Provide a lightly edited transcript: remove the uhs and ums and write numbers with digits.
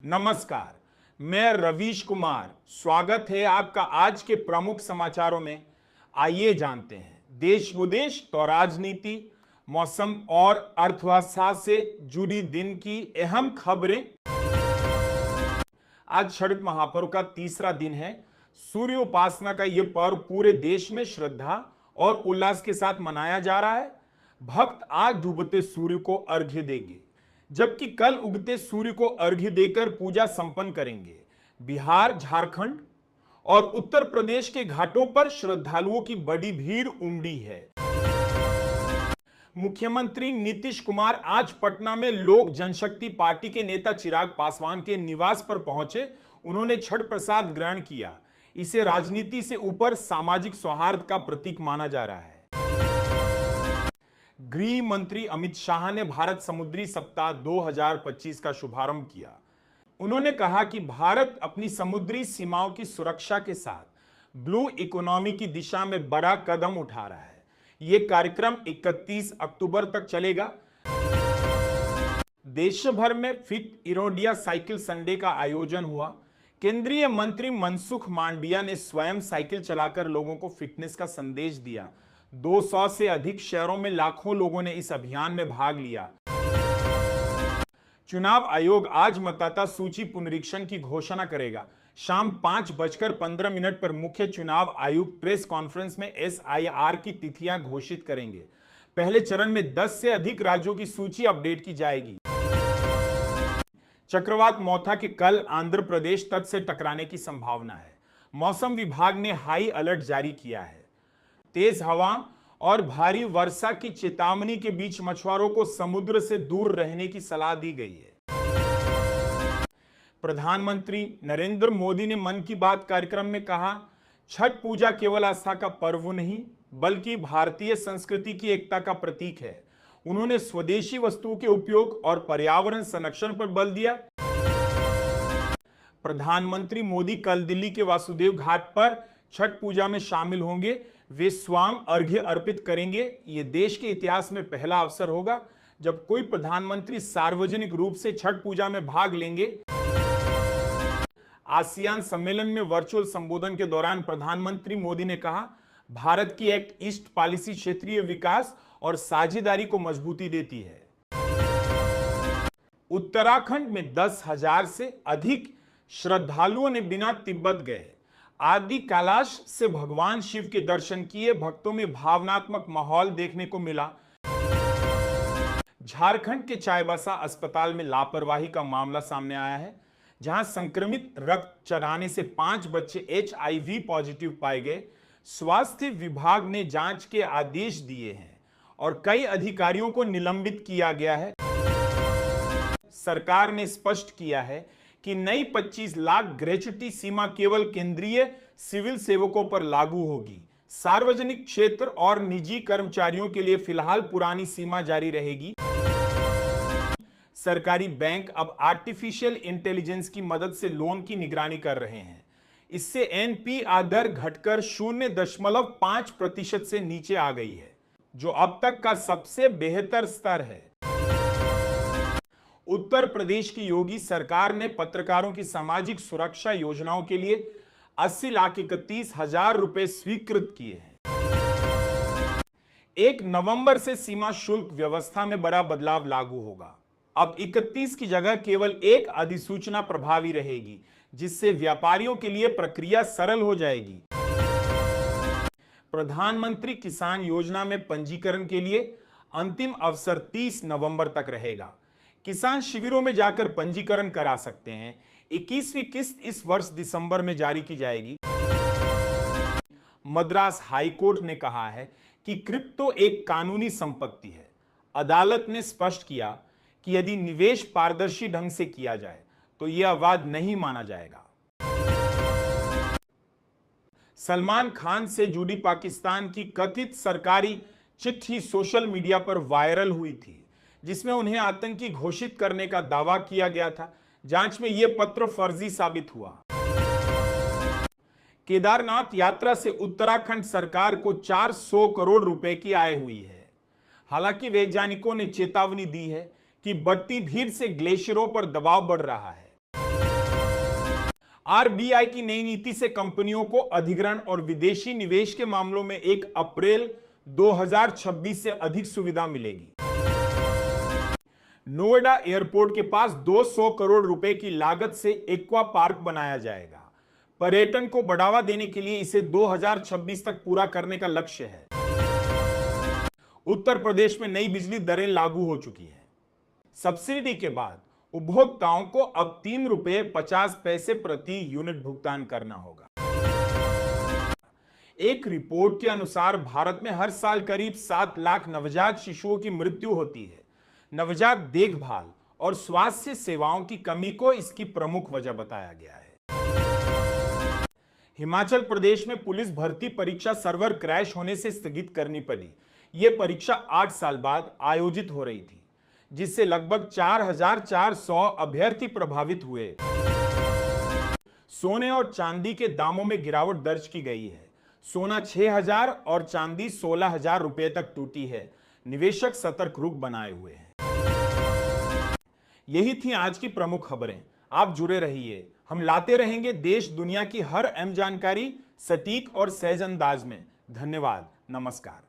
नमस्कार, मैं रवीश कुमार। स्वागत है आपका आज के प्रमुख समाचारों में। आइए जानते हैं देश विदेश तो राजनीति, मौसम और अर्थव्यवस्था से जुड़ी दिन की अहम खबरें। आज शरद महापर्व का तीसरा दिन है। सूर्य उपासना का यह पर्व पूरे देश में श्रद्धा और उल्लास के साथ मनाया जा रहा है। भक्त आज डूबते सूर्य को अर्घ्य देंगे, जबकि कल उगते सूर्य को अर्घ्य देकर पूजा संपन्न करेंगे। बिहार, झारखंड और उत्तर प्रदेश के घाटों पर श्रद्धालुओं की बड़ी भीड़ उमड़ी है। मुख्यमंत्री नीतीश कुमार आज पटना में लोक जनशक्ति पार्टी के नेता चिराग पासवान के निवास पर पहुंचे। उन्होंने छठ प्रसाद ग्रहण किया। इसे राजनीति से ऊपर सामाजिक सौहार्द का प्रतीक माना जा रहा है। गृह मंत्री अमित शाह ने भारत समुद्री सप्ताह 2025 का शुभारंभ किया। उन्होंने कहा कि भारत अपनी समुद्री सीमाओं की सुरक्षा के साथ ब्लू इकोनॉमी की दिशा में बड़ा कदम उठा रहा है। यह कार्यक्रम 31 अक्टूबर तक चलेगा। देश भर में फिट इंडिया साइकिल संडे का आयोजन हुआ। केंद्रीय मंत्री मनसुख मांडविया ने स्वयं साइकिल चलाकर लोगों को फिटनेस का संदेश दिया। 200 से अधिक शहरों में लाखों लोगों ने इस अभियान में भाग लिया। चुनाव आयोग आज मतदाता सूची पुनरीक्षण की घोषणा करेगा। शाम 5:15 पर मुख्य चुनाव आयुक्त प्रेस कॉन्फ्रेंस में SIR की तिथियां घोषित करेंगे। पहले चरण में 10 से अधिक राज्यों की सूची अपडेट की जाएगी। चक्रवात मोथा के कल आंध्र प्रदेश तट से टकराने की संभावना है। मौसम विभाग ने हाई अलर्ट जारी किया है। तेज हवा और भारी वर्षा की चेतावनी के बीच मछुआरों को समुद्र से दूर रहने की सलाह दी गई है। प्रधानमंत्री नरेंद्र मोदी ने मन की बात कार्यक्रम में कहा, छठ पूजा केवल आस्था का पर्व नहीं बल्कि भारतीय संस्कृति की एकता का प्रतीक है। उन्होंने स्वदेशी वस्तुओं के उपयोग और पर्यावरण संरक्षण पर बल दिया। प्रधानमंत्री मोदी कल दिल्ली के वासुदेव घाट पर छठ पूजा में शामिल होंगे। वे स्वाम अर्घ्य अर्पित करेंगे। ये देश के इतिहास में पहला अवसर होगा जब कोई प्रधानमंत्री सार्वजनिक रूप से छठ पूजा में भाग लेंगे। आसियान सम्मेलन में वर्चुअल संबोधन के दौरान प्रधानमंत्री मोदी ने कहा, भारत की एक्ट ईस्ट पॉलिसी क्षेत्रीय विकास और साझेदारी को मजबूती देती है। उत्तराखंड में 10,000 से अधिक श्रद्धालुओं ने बिना तिब्बत गए आदि कैलाश से भगवान शिव के दर्शन किए। भक्तों में भावनात्मक माहौल देखने को मिला। झारखंड के चाईबासा अस्पताल में लापरवाही का मामला सामने आया है, जहां संक्रमित रक्त चढ़ाने से 5 बच्चे HIV पॉजिटिव पाए गए। स्वास्थ्य विभाग ने जांच के आदेश दिए हैं और कई अधिकारियों को निलंबित किया गया है। सरकार ने स्पष्ट किया है कि नई 25 लाख ग्रेच्युटी सीमा केवल केंद्रीय सिविल सेवकों पर लागू होगी। सार्वजनिक क्षेत्र और निजी कर्मचारियों के लिए फिलहाल पुरानी सीमा जारी रहेगी। सरकारी बैंक अब आर्टिफिशियल इंटेलिजेंस की मदद से लोन की निगरानी कर रहे हैं। इससे NPA दर घटकर 0.5% से नीचे आ गई है, जो अब तक का सबसे बेहतर स्तर है। उत्तर प्रदेश की योगी सरकार ने पत्रकारों की सामाजिक सुरक्षा योजनाओं के लिए 80,31,000 रुपए स्वीकृत किए हैं। 1 नवंबर से सीमा शुल्क व्यवस्था में बड़ा बदलाव लागू होगा। अब 31 की जगह केवल एक अधिसूचना प्रभावी रहेगी, जिससे व्यापारियों के लिए प्रक्रिया सरल हो जाएगी। प्रधानमंत्री किसान योजना में पंजीकरण के लिए अंतिम अवसर 30 नवंबर तक रहेगा। किसान शिविरों में जाकर पंजीकरण करा सकते हैं। 21वीं किस्त इस वर्ष दिसंबर में जारी की जाएगी। मद्रास हाईकोर्ट ने कहा है कि क्रिप्टो एक कानूनी संपत्ति है। अदालत ने स्पष्ट किया कि यदि निवेश पारदर्शी ढंग से किया जाए तो यह अपराध नहीं माना जाएगा। सलमान खान से जुड़ी पाकिस्तान की कथित सरकारी चिट्ठी सोशल मीडिया पर वायरल हुई थी, जिसमें उन्हें आतंकी घोषित करने का दावा किया गया था। जांच में यह पत्र फर्जी साबित हुआ। केदारनाथ यात्रा से उत्तराखंड सरकार को 400 करोड़ रुपए की आय हुई है। हालांकि वैज्ञानिकों ने चेतावनी दी है कि बढ़ती भीड़ से ग्लेशियरों पर दबाव बढ़ रहा है। आरबीआई की नई नीति से कंपनियों को अधिग्रहण और विदेशी निवेश के मामलों में 1 अप्रैल 2026 से अधिक सुविधा मिलेगी। नोएडा एयरपोर्ट के पास 200 करोड़ रुपए की लागत से एक्वा पार्क बनाया जाएगा। पर्यटन को बढ़ावा देने के लिए इसे 2026 तक पूरा करने का लक्ष्य है। उत्तर प्रदेश में नई बिजली दरें लागू हो चुकी हैं। सब्सिडी के बाद उपभोक्ताओं को अब ₹3.50 प्रति यूनिट भुगतान करना होगा। एक रिपोर्ट के अनुसार भारत में हर साल करीब 7 लाख नवजात शिशुओं की मृत्यु होती है। नवजात देखभाल और स्वास्थ्य सेवाओं की कमी को इसकी प्रमुख वजह बताया गया है। हिमाचल प्रदेश में पुलिस भर्ती परीक्षा सर्वर क्रैश होने से स्थगित करनी पड़ी। यह परीक्षा 8 साल बाद आयोजित हो रही थी, जिससे लगभग 4,400 अभ्यर्थी प्रभावित हुए। सोने और चांदी के दामों में गिरावट दर्ज की गई है। सोना 6,000 और चांदी 16,000 रुपए तक टूटी है। निवेशक सतर्क रुख बनाए हुए हैं। यही थी आज की प्रमुख खबरें। आप जुड़े रहिए, हम लाते रहेंगे देश दुनिया की हर अहम जानकारी सटीक और सहज अंदाज में। धन्यवाद, नमस्कार।